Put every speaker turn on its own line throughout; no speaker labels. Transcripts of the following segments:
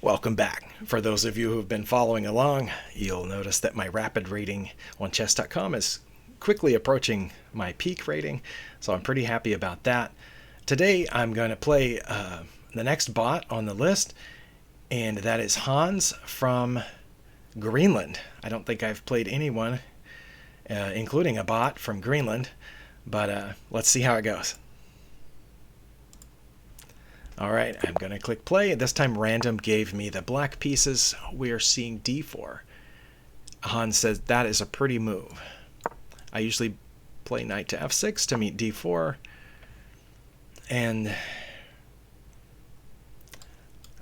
Welcome back. For those of you who have been following along, you'll notice that my rapid rating on chess.com is quickly approaching my peak rating, so I'm pretty happy about that. Today I'm going to play the next bot on the list, and that is Hans from Greenland. I don't think I've played anyone, including a bot from Greenland, but let's see how it goes. Alright, I'm going to click play. This time random gave me the black pieces. We are seeing d4. Hans says that is a pretty move. I usually play knight to f6 to meet d4. And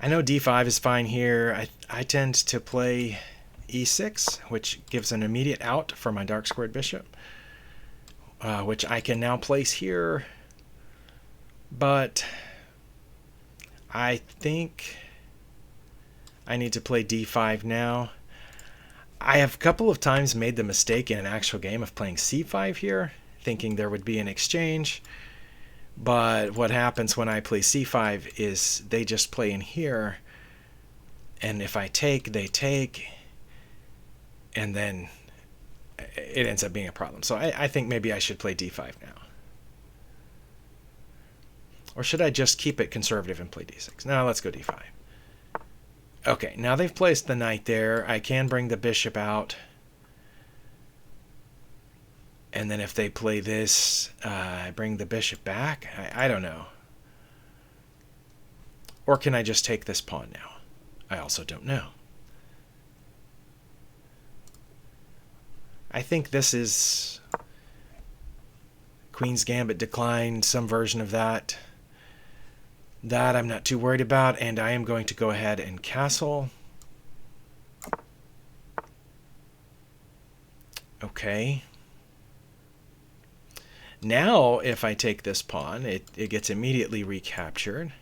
I know d5 is fine here. I tend to play e6, which gives an immediate out for my dark squared bishop, which I can now place here. But I think I need to play d5 now. I have a couple of times made the mistake in an actual game of playing c5 here, thinking there would be an exchange. But what happens when I play c5 is they just play in here, and if I take, they take, and then it ends up being a problem. So I think maybe I should play d5 now. Or should I just keep it conservative and play d6? No, let's go d5. Okay, now they've placed the knight there. I can bring the bishop out. And then if they play this, I bring the bishop back? I don't know. Or can I just take this pawn now? I also don't know. I think this is Queen's Gambit declined, some version of that. That I'm not too worried about, and I am going to go ahead and castle. Okay. Now, if I take this pawn, it gets immediately recaptured.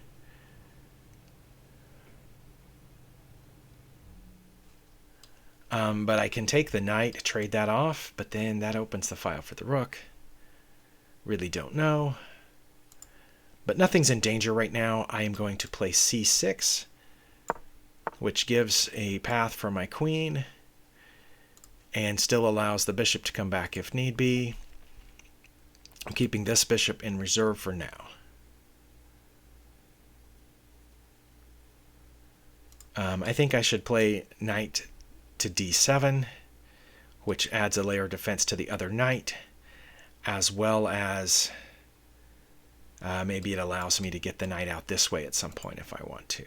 But I can take the knight, trade that off, but then that opens the file for the rook. Really don't know. But nothing's in danger right now. I am going to play c6, which gives a path for my queen and still allows the bishop to come back if need be. I'm keeping this bishop in reserve for now. I think I should play knight to d7, which adds a layer of defense to the other knight, as well as maybe it allows me to get the knight out this way at some point if I want to.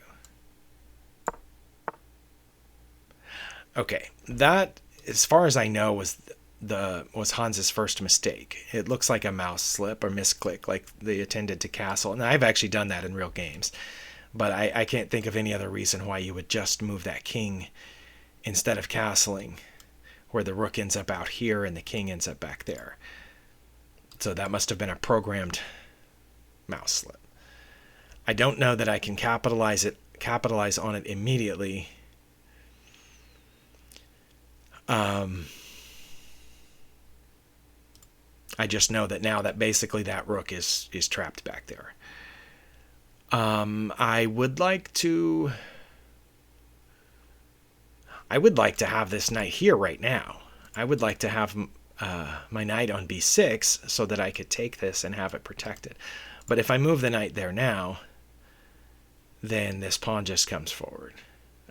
Okay, that, as far as I know, was Hans's first mistake. It looks like a mouse slip or misclick, like they intended to castle. And I've actually done that in real games, but I can't think of any other reason why you would just move that king instead of castling, where the rook ends up out here and the king ends up back there. So that must have been a programmed mouse slip. I don't know that I can capitalize on it immediately. I just know that now that basically that rook is trapped back there. I would like to have this knight here right now. I would like to have my knight on b6 so that I could take this and have it protected. But if I move the knight there now, then this pawn just comes forward,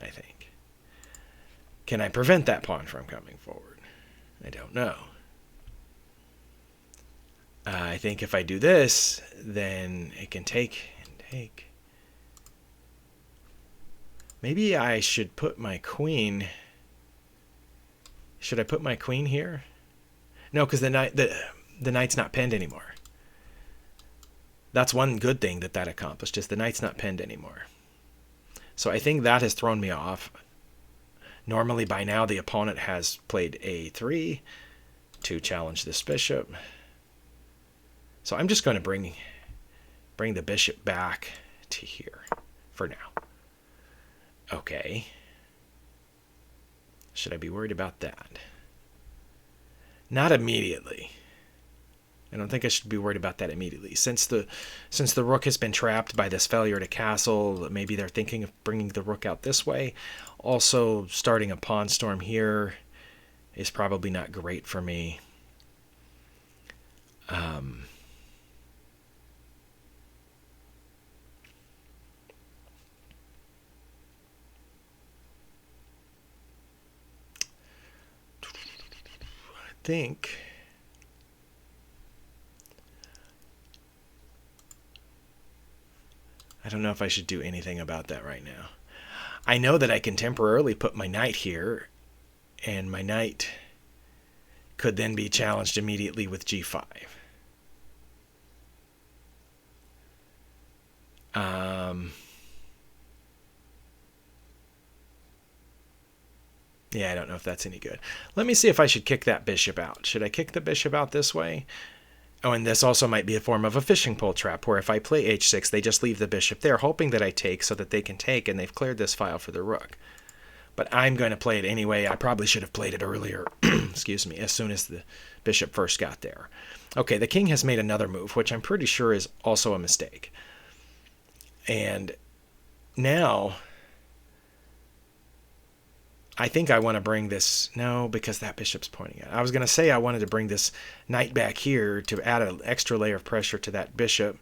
I think. Can I prevent that pawn from coming forward? I don't know. I think if I do this, then it can take and take. Maybe I should put my queen. Should I put my queen here? No, because the knight's not pinned anymore. That's one good thing that accomplished, is the knight's not pinned anymore. So I think that has thrown me off. Normally by now the opponent has played a3 to challenge this bishop. So I'm just going to bring the bishop back to here for now. Okay. Should I be worried about that? Not immediately. I don't think I should be worried about that immediately. Since the rook has been trapped by this failure to castle, maybe they're thinking of bringing the rook out this way. Also, starting a pawn storm here is probably not great for me. Think I don't know if I should do anything about that right now. I know that I can temporarily put my knight here, and my knight could then be challenged immediately with g5. Yeah, I don't know if that's any good. Let me see if I should kick that bishop out. Should I kick the bishop out this way? Oh, and this also might be a form of a fishing pole trap, where if I play h6, they just leave the bishop there, hoping that I take so that they can take, and they've cleared this file for the rook. But I'm going to play it anyway. I probably should have played it earlier, excuse me, as soon as the bishop first got there. Okay, the king has made another move, which I'm pretty sure is also a mistake. And now I think I want to bring this, no, because that bishop's pointing at it. I was going to say I wanted to bring this knight back here to add an extra layer of pressure to that bishop,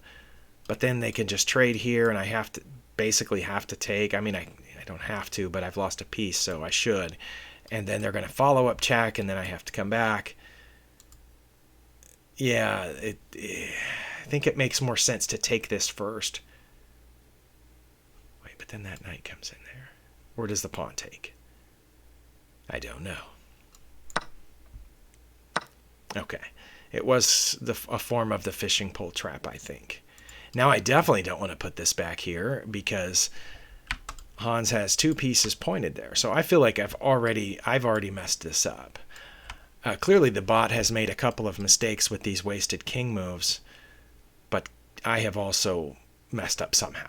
but then they can just trade here, and I have to basically have to take. I mean, I don't have to, but I've lost a piece, so I should. And then they're going to follow up check, and then I have to come back. Yeah, I think it makes more sense to take this first. Wait, but then that knight comes in there. Or does the pawn take? I don't know. Okay. It was a form of the fishing pole trap, I think. Now I definitely don't want to put this back here because Hans has two pieces pointed there. So I feel like I've already messed this up. Clearly the bot has made a couple of mistakes with these wasted king moves, but I have also messed up somehow.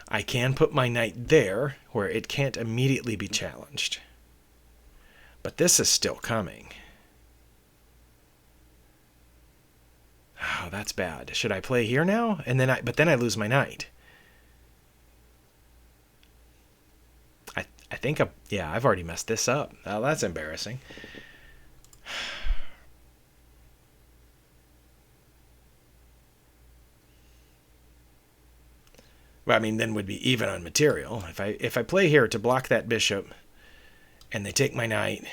I can put my knight there where it can't immediately be challenged. But this is still coming. Oh, that's bad. Should I play here now? But then I lose my knight. I think I've already messed this up. Oh, that's embarrassing. Well, I mean, then would be even on material. If I play here to block that bishop, and they take my knight,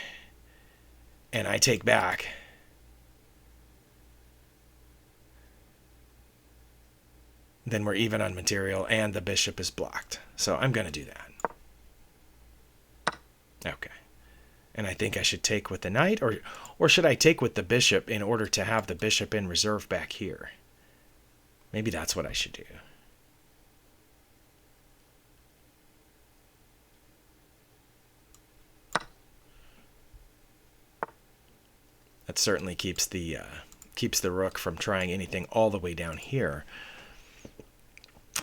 and I take back, then we're even on material, and the bishop is blocked. So I'm going to do that. Okay. And I think I should take with the knight, or should I take with the bishop in order to have the bishop in reserve back here? Maybe that's what I should do. That certainly keeps the rook from trying anything all the way down here.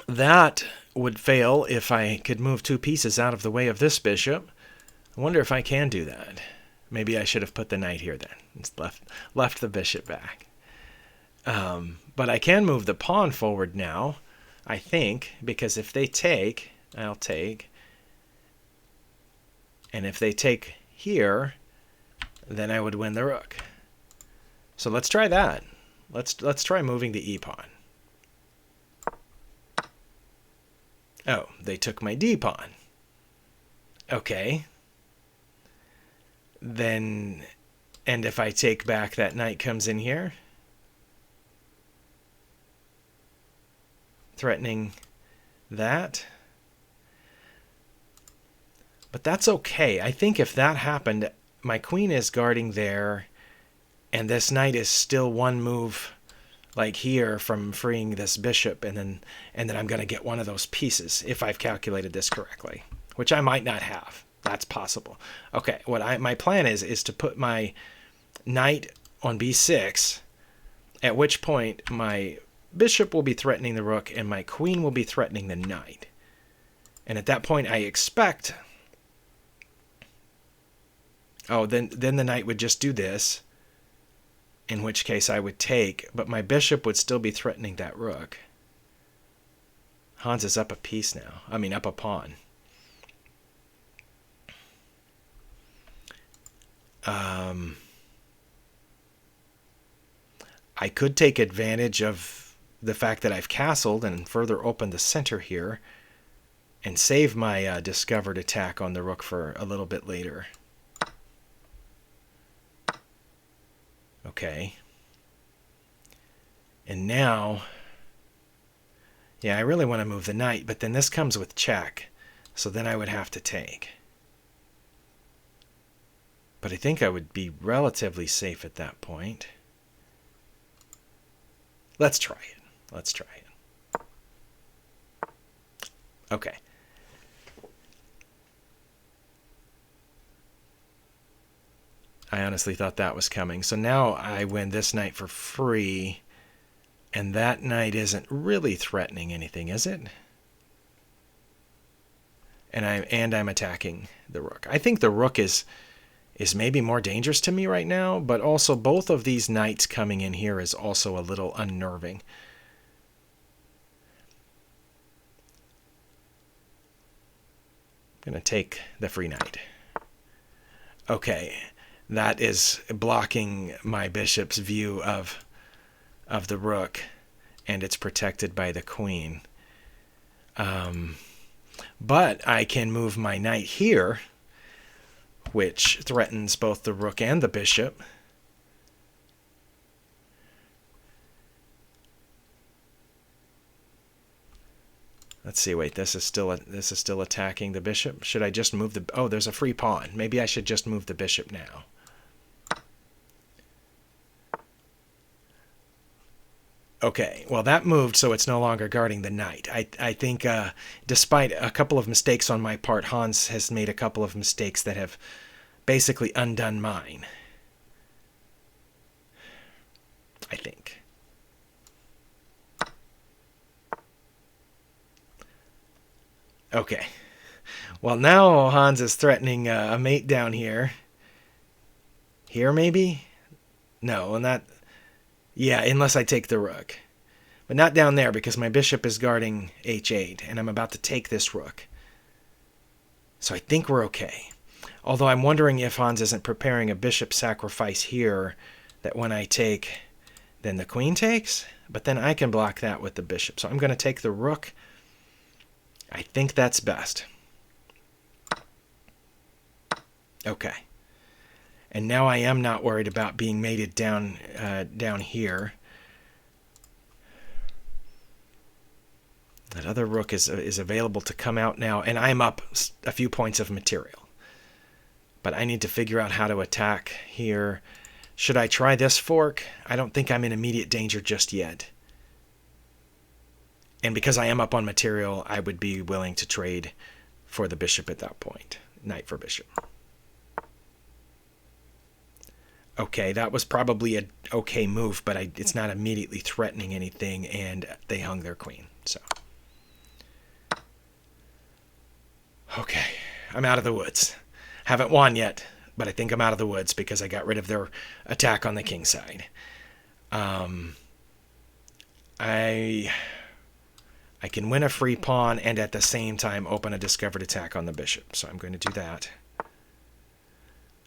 That would fail if I could move two pieces out of the way of this bishop. I wonder if I can do that. Maybe I should have put the knight here then. It's left the bishop back. But I can move the pawn forward now, I think, because if they take, I'll take. And if they take here, then I would win the rook. So let's try that. Let's try moving the e-pawn. Oh, they took my d-pawn. Okay. Then, and if I take back, that knight comes in here, threatening that. But that's okay. I think if that happened, my queen is guarding there, and this knight is still one move, like here, from freeing this bishop, and then I'm going to get one of those pieces if I've calculated this correctly, which I might not have. That's possible. Okay, my plan is to put my knight on b6, at which point my bishop will be threatening the rook and my queen will be threatening the knight. And at that point I expect, then the knight would just do this, in which case I would take, but my bishop would still be threatening that rook. Hans is up a piece now. I mean, up a pawn. I could take advantage of the fact that I've castled and further open the center here and save my discovered attack on the rook for a little bit later. Okay. And now, yeah, I really want to move the knight, but then this comes with check, so then I would have to take. But I think I would be relatively safe at that point. Let's try it. Let's try it. Okay. I honestly thought that was coming. So now I win this knight for free, and that knight isn't really threatening anything, is it? And I'm attacking the rook. I think the rook is maybe more dangerous to me right now, but also both of these knights coming in here is also a little unnerving. I'm going to take the free knight. Okay, that is blocking my bishop's view of the rook, and it's protected by the queen. But I can move my knight here, which threatens both the rook and the bishop. Let's see, wait, this is still attacking the bishop. Should I just move the... Oh, there's a free pawn. Maybe I should just move the bishop now. Okay, well, that moved, so it's no longer guarding the knight. I think, despite a couple of mistakes on my part, Hans has made a couple of mistakes that have basically undone mine. I think. Okay. Well, now Hans is threatening a mate down here. Here, maybe? No, and that... Yeah, unless I take the rook. But not down there, because my bishop is guarding h8, and I'm about to take this rook. So I think we're okay. Although I'm wondering if Hans isn't preparing a bishop sacrifice here, that when I take, then the queen takes? But then I can block that with the bishop. So I'm going to take the rook. I think that's best. Okay. And now I am not worried about being mated down here. That other rook is available to come out now, and I'm up a few points of material. But I need to figure out how to attack here. Should I try this fork? I don't think I'm in immediate danger just yet. And because I am up on material, I would be willing to trade for the bishop at that point. Knight for bishop. Okay, that was probably an okay move, but it's not immediately threatening anything, and they hung their queen. So, okay, I'm out of the woods. Haven't won yet, but I think I'm out of the woods because I got rid of their attack on the king side. I can win a free pawn and at the same time open a discovered attack on the bishop, so I'm going to do that.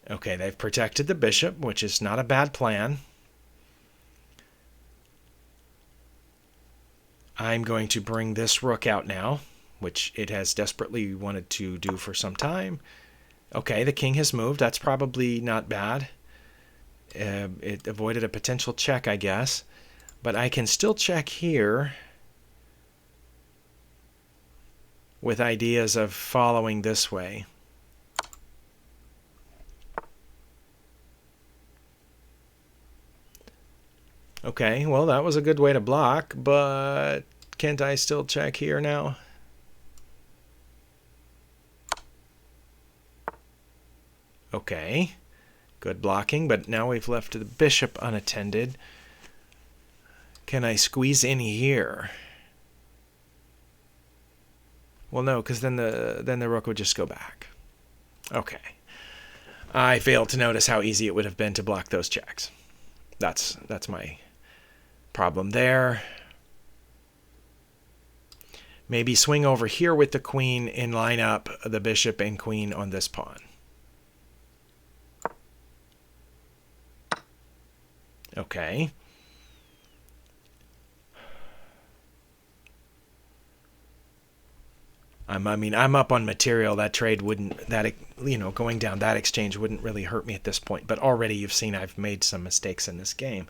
Okay, they've protected the bishop, which is not a bad plan. I'm going to bring this rook out now, which it has desperately wanted to do for some time. Okay, the king has moved. That's probably not bad. It avoided a potential check, I guess. But I can still check here with ideas of following this way. Okay, well, that was a good way to block, but can't I still check here now? Okay, good blocking, but now we've left the bishop unattended. Can I squeeze in here? Well, no, because then the rook would just go back. Okay. I failed to notice how easy it would have been to block those checks. That's my problem there. Maybe swing over here with the queen and line up the bishop and queen on this pawn. Okay. I'm up on material. That trade wouldn't, going down that exchange wouldn't really hurt me at this point. But already you've seen I've made some mistakes in this game.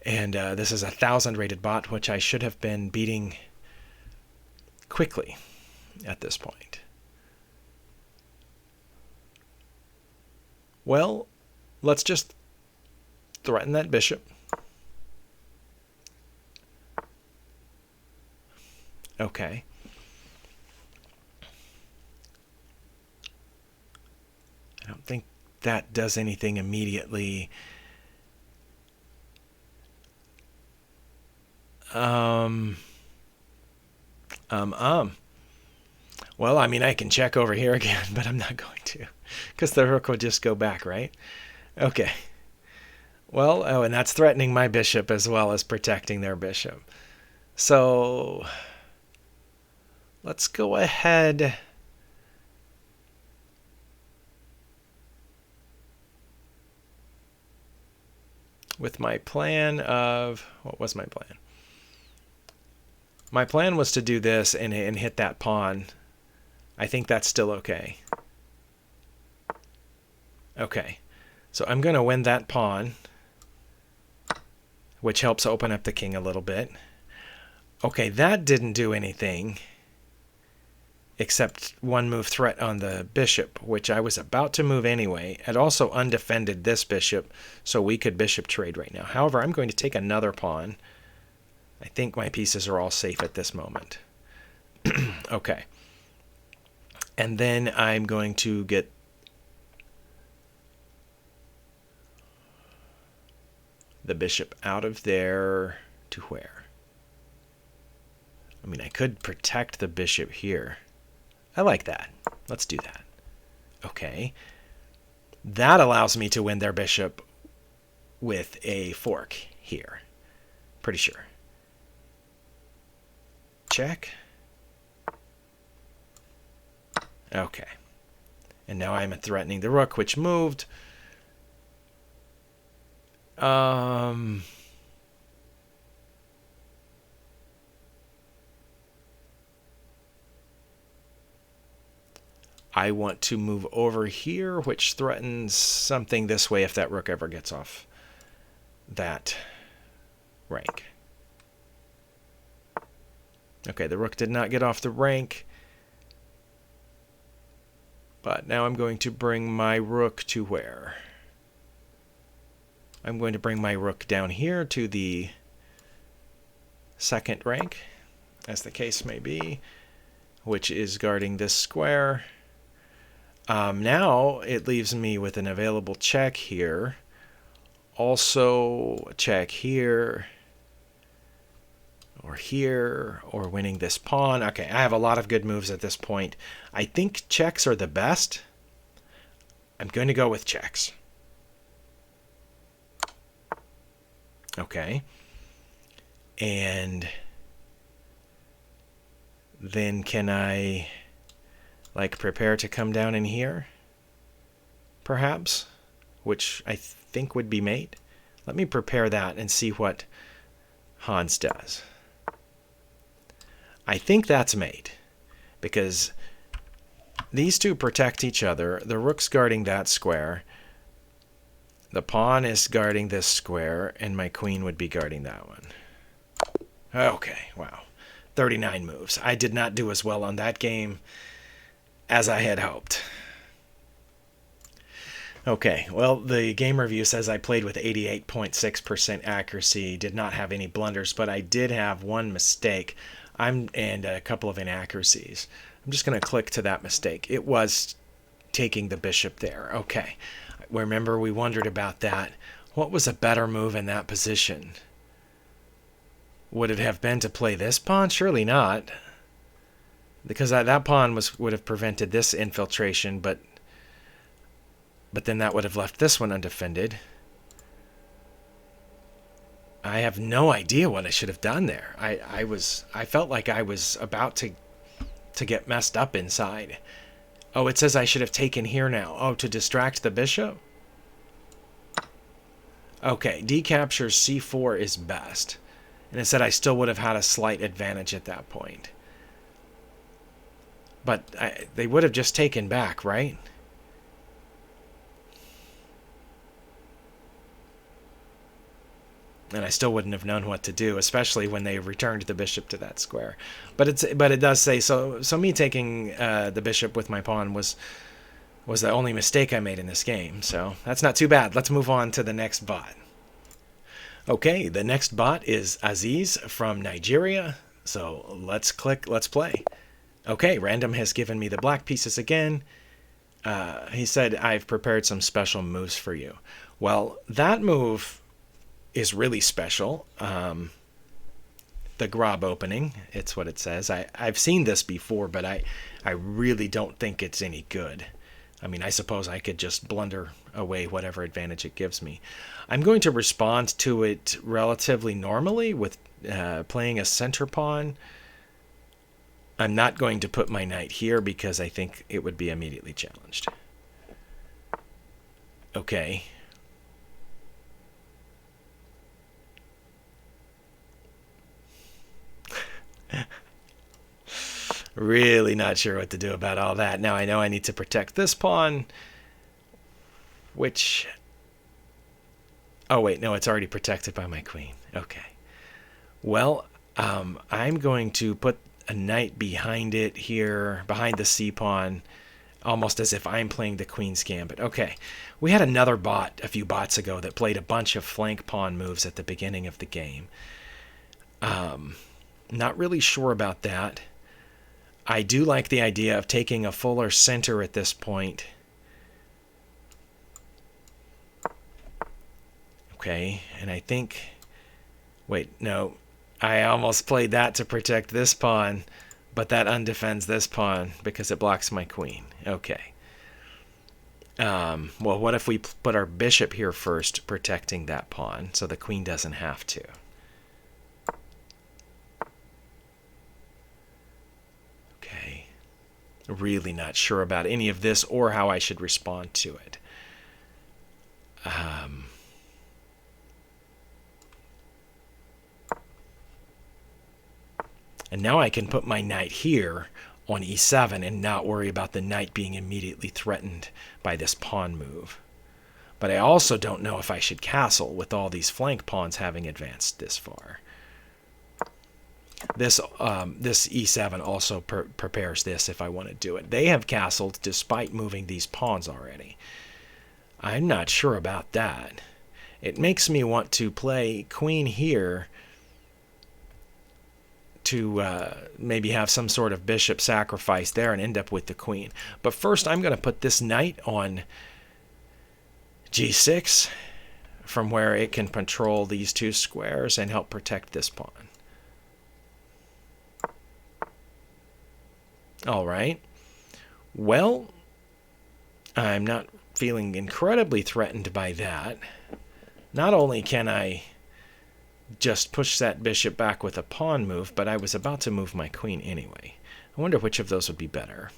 And this is a 1,000 rated bot, which I should have been beating quickly at this point. Well, let's just threaten that bishop. Okay. I don't think that does anything immediately. Well, I mean, I can check over here again, but I'm not going to, because the rook will just go back, right? Okay. Well, oh, and that's threatening my bishop as well as protecting their bishop. So let's go ahead. With my plan of, what was my plan? My plan was to do this and hit that pawn. I think that's still okay. Okay, so I'm going to win that pawn, which helps open up the king a little bit. Okay, that didn't do anything except one move threat on the bishop, which I was about to move anyway. It also undefended this bishop, so we could bishop trade right now. However, I'm going to take another pawn. I think my pieces are all safe at this moment. Okay. And then I'm going to get the bishop out of there to where? I mean, I could protect the bishop here. I like that. Let's do that. Okay. That allows me to win their bishop with a fork here. Pretty sure. Check. Okay. And now I'm threatening the rook, which moved. I want to move over here, which threatens something this way if that rook ever gets off that rank. Okay, the rook did not get off the rank. But now I'm going to bring my rook to where? I'm going to bring my rook down here to the second rank, as the case may be, which is guarding this square. Now it leaves me with an available check here. Also a check here, or here, or winning this pawn. Okay, I have a lot of good moves at this point. I think checks are the best. I'm going to go with checks. Okay. And then can I like prepare to come down in here? Perhaps, which I think would be mate. Let me prepare that and see what Hans does. I think that's mate, because these two protect each other. The rook's guarding that square. The pawn is guarding this square, and my queen would be guarding that one. Okay, wow. 39 moves. I did not do as well on that game as I had hoped. Okay, well, the game review says I played with 88.6% accuracy, did not have any blunders, but I did have one mistake and a couple of inaccuracies. I'm just going to click to that mistake. It was taking the bishop there. Okay, remember we wondered about that. What was a better move in that position? Would it have been to play this pawn? Surely not, because that pawn would have prevented this infiltration, but then that would have left this one undefended. I have no idea what I should have done there. I felt like I was about to get messed up inside. Oh, it says I should have taken here now. Oh, to distract the bishop? Okay, D captures C4 is best. And it said I still would have had a slight advantage at that point. But they would have just taken back, right? And I still wouldn't have known what to do, especially when they returned the bishop to that square. But it does say so. So me taking the bishop with my pawn was the only mistake I made in this game. So that's not too bad. Let's move on to the next bot. Okay, the next bot is Azeez from Nigeria. So let's play. Okay, random has given me the black pieces again. He said, I've prepared some special moves for you. Well, that move is really special. The Grob opening, it's what it says. I've seen this before, but I really don't think it's any good. I mean, I suppose I could just blunder away whatever advantage it gives me. I'm going to respond to it relatively normally with playing a center pawn. I'm not going to put my knight here because I think it would be immediately challenged. Okay. Really not sure what to do about all that. Now I know I need to protect this pawn, which... Oh, wait, no, it's already protected by my queen. Okay. Well, I'm going to put a knight behind it here, behind the c-pawn, almost as if I'm playing the queen's gambit. Okay, we had another bot a few bots ago that played a bunch of flank pawn moves at the beginning of the game. Not really sure about that. I do like the idea of taking a fuller center at this point. Okay, and I think... Wait, no. I almost played that to protect this pawn, but that undefends this pawn because it blocks my queen. Okay. Well, what if we put our bishop here first, protecting that pawn, so the queen doesn't have to? Okay. Really not sure about any of this or how I should respond to it. And now I can put my knight here on e7 and not worry about the knight being immediately threatened by this pawn move. But I also don't know if I should castle with all these flank pawns having advanced this far. This e7 also prepares this if I want to do it. They have castled despite moving these pawns already. I'm not sure about that. It makes me want to play queen here to maybe have some sort of bishop sacrifice there and end up with the queen. But first I'm going to put this knight on g6 from where it can control these two squares and help protect this pawn. All right. Well, I'm not feeling incredibly threatened by that. Not only can I just push that bishop back with a pawn move, but I was about to move my queen anyway. I wonder which of those would be better.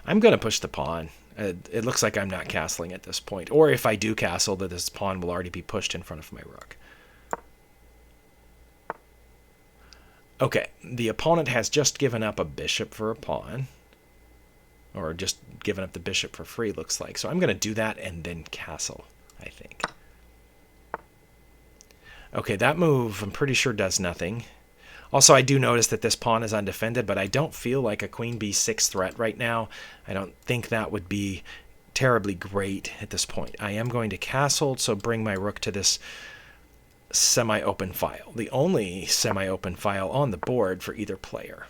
I'm going to push the pawn. It looks like I'm not castling at this point. Or if I do castle, that this pawn will already be pushed in front of my rook. Okay, the opponent has just given up a bishop for a pawn. Or just given up the bishop for free, looks like. So I'm going to do that and then castle, I think. Okay, that move I'm pretty sure does nothing. Also, I do notice that this pawn is undefended, but I don't feel like a queen b6 threat right now. I don't think that would be terribly great at this point. I am going to castle, so bring my rook to this semi-open file. The only semi-open file on the board for either player.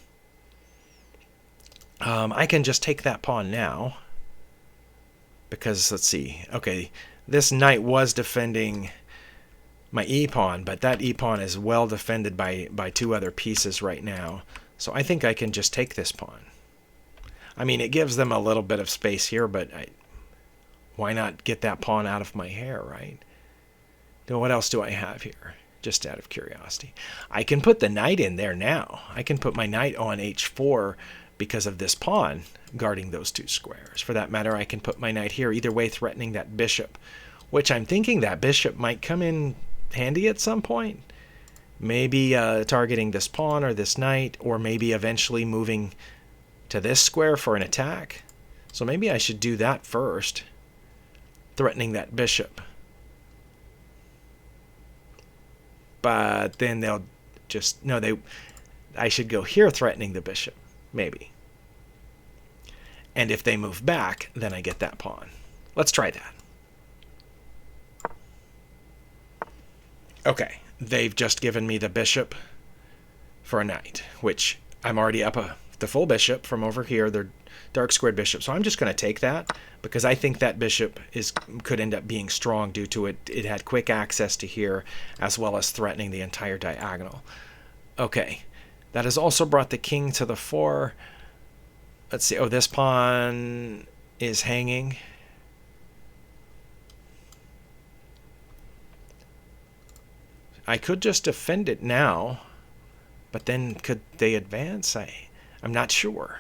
I can just take that pawn now. Because, let's see. Okay, this knight was defending my e-pawn, but that e-pawn is well defended by two other pieces right now. So I think I can just take this pawn. I mean, it gives them a little bit of space here, but why not get that pawn out of my hair, right? Then what else do I have here? Just out of curiosity. I can put the knight in there now. I can put my knight on h4 because of this pawn guarding those two squares. For that matter, I can put my knight here, either way threatening that bishop, which I'm thinking that bishop might come in handy at some point. Maybe targeting this pawn or this knight, or maybe eventually moving to this square for an attack. So maybe I should do that first, threatening that bishop. But then they'll just, no, I should go here threatening the bishop, maybe. And if they move back, then I get that pawn. Let's try that. Okay, they've just given me the bishop for a knight, which I'm already up the full bishop from over here. They're dark squared bishop, so I'm just going to take that because I think that bishop could end up being strong due to it had quick access to here as well as threatening the entire diagonal. Okay, that has also brought the king to the fore. Let's see. Oh, this pawn is hanging. I could just defend it now, but then could they advance? I'm not sure.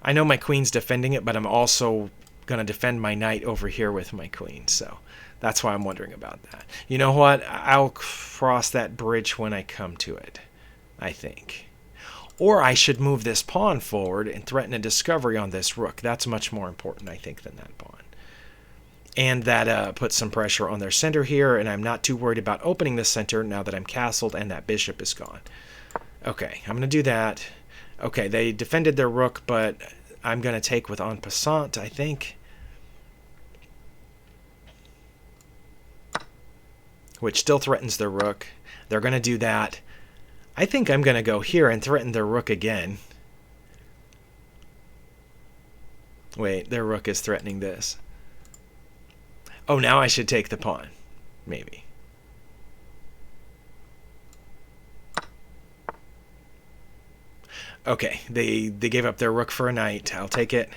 I know my queen's defending it, but I'm also going to defend my knight over here with my queen, so that's why I'm wondering about that. You know what? I'll cross that bridge when I come to it, I think. Or I should move this pawn forward and threaten a discovery on this rook. That's much more important, I think, than that pawn. And that puts some pressure on their center here, and I'm not too worried about opening the center now that I'm castled and that bishop is gone. Okay, I'm going to do that. Okay, they defended their rook, but I'm going to take with en passant, I think. Which still threatens their rook. They're going to do that. I think I'm going to go here and threaten their rook again. Wait, their rook is threatening this. Oh, now I should take the pawn, maybe. Okay, they gave up their rook for a knight. I'll take it.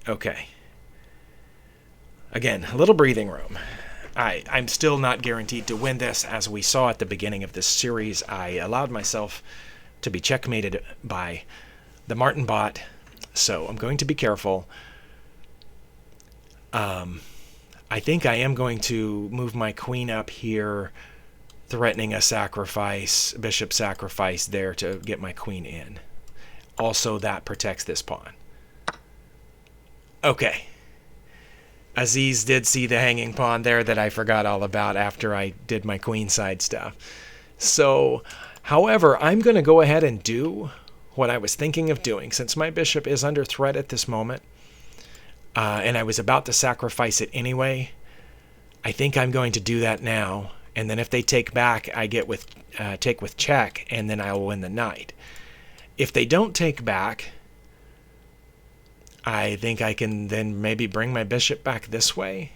Okay. Again, a little breathing room. I'm still not guaranteed to win this. As we saw at the beginning of this series, I allowed myself to be checkmated by the Azeez-bot, so I'm going to be careful. I think I am going to move my queen up here, threatening a sacrifice, bishop sacrifice there to get my queen in. Also, that protects this pawn. Okay. Azeez did see the hanging pawn there that I forgot all about after I did my queenside stuff. So, however, I'm going to go ahead and do what I was thinking of doing. Since my bishop is under threat at this moment, and I was about to sacrifice it anyway, I think I'm going to do that now. And then if they take back, I get take with check, and then I will win the knight. If they don't take back, I think I can then maybe bring my bishop back this way.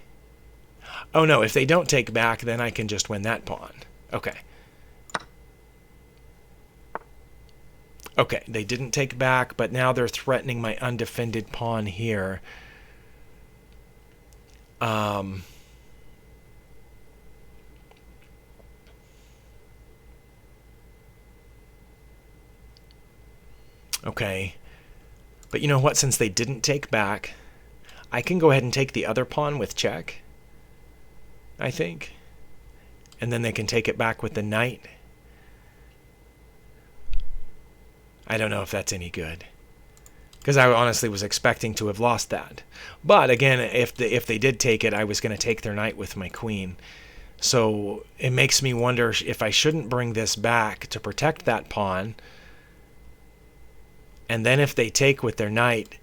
Oh no, if they don't take back, then I can just win that pawn. Okay. Okay, they didn't take back, but now they're threatening my undefended pawn here. Okay. But you know what? Since they didn't take back, I can go ahead and take the other pawn with check, I think. And then they can take it back with the knight. I don't know if that's any good, because I honestly was expecting to have lost that. But again, if they did take it, I was going to take their knight with my queen. So it makes me wonder if I shouldn't bring this back to protect that pawn. And then if they take with their knight,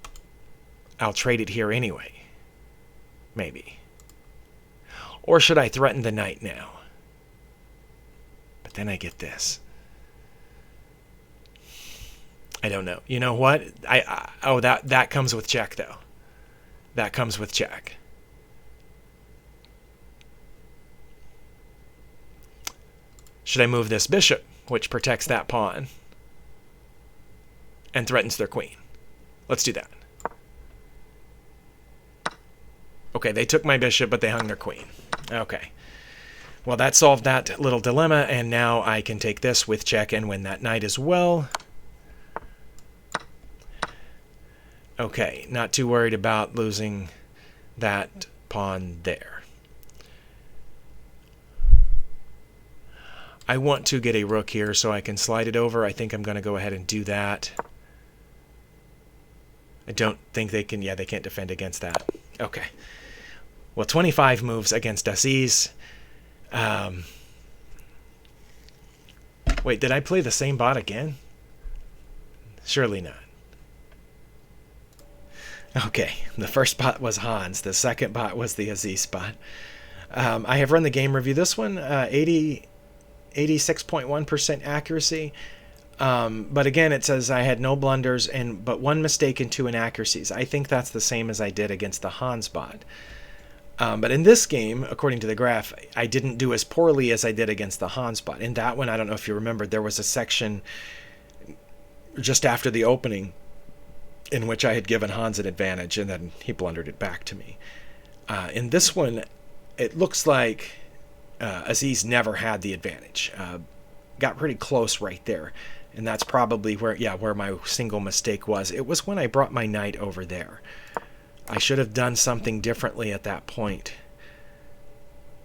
I'll trade it here anyway. Maybe. Or should I threaten the knight now? But then I get this. I don't know. You know what? Oh, that comes with check, though. That comes with check. Should I move this bishop, which protects that pawn and threatens their queen? Let's do that. Okay, they took my bishop, but they hung their queen. Okay. Well, that solved that little dilemma, and now I can take this with check and win that knight as well. Okay, not too worried about losing that pawn there. I want to get a rook here so I can slide it over. I think I'm going to go ahead and do that. I don't think they can... Yeah, they can't defend against that. Okay. Well, 25 moves against Azeez. Wait, did I play the same bot again? Surely not. Okay, the first bot was Hans. The second bot was the Azeez-bot. I have run the game review. This one, 86.1% accuracy. But again, it says I had no blunders but one mistake and 2 inaccuracies. I think that's the same as I did against the Hans bot. But in this game, according to the graph, I didn't do as poorly as I did against the Hans bot. In that one, I don't know if you remember, there was a section just after the opening in which I had given Hans an advantage, and then he blundered it back to me. In this one, it looks like Azeez never had the advantage. Got pretty close right there, and that's probably where my single mistake was. It was when I brought my knight over there. I should have done something differently at that point.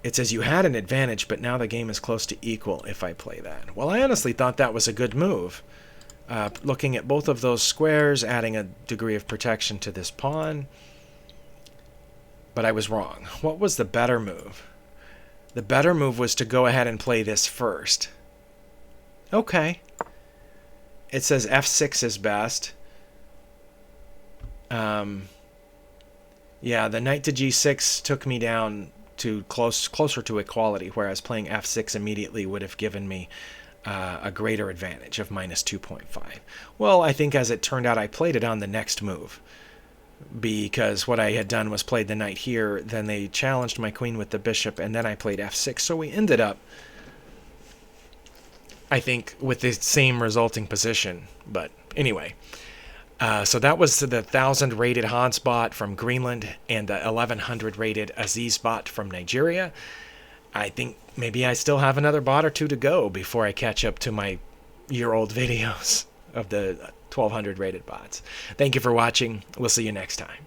It says you had an advantage, but now the game is close to equal if I play that. Well, I honestly thought that was a good move. Looking at both of those squares, adding a degree of protection to this pawn. But I was wrong. What was the better move? The better move was to go ahead and play this first. Okay. It says f6 is best. Yeah, the knight to g6 took me down to closer to equality, whereas playing f6 immediately would have given me a greater advantage of -2.5. Well, I think as it turned out, I played it on the next move, because what I had done was played the knight here, then they challenged my queen with the bishop, and then I played f6, so we ended up, I think, with the same resulting position. But anyway, so that was the 1,000 rated Hans bot from Greenland and the 1,100 rated Azeez-bot from Nigeria. I think maybe I still have another bot or two to go before I catch up to my year-old videos of the 1,200 rated bots. Thank you for watching. We'll see you next time.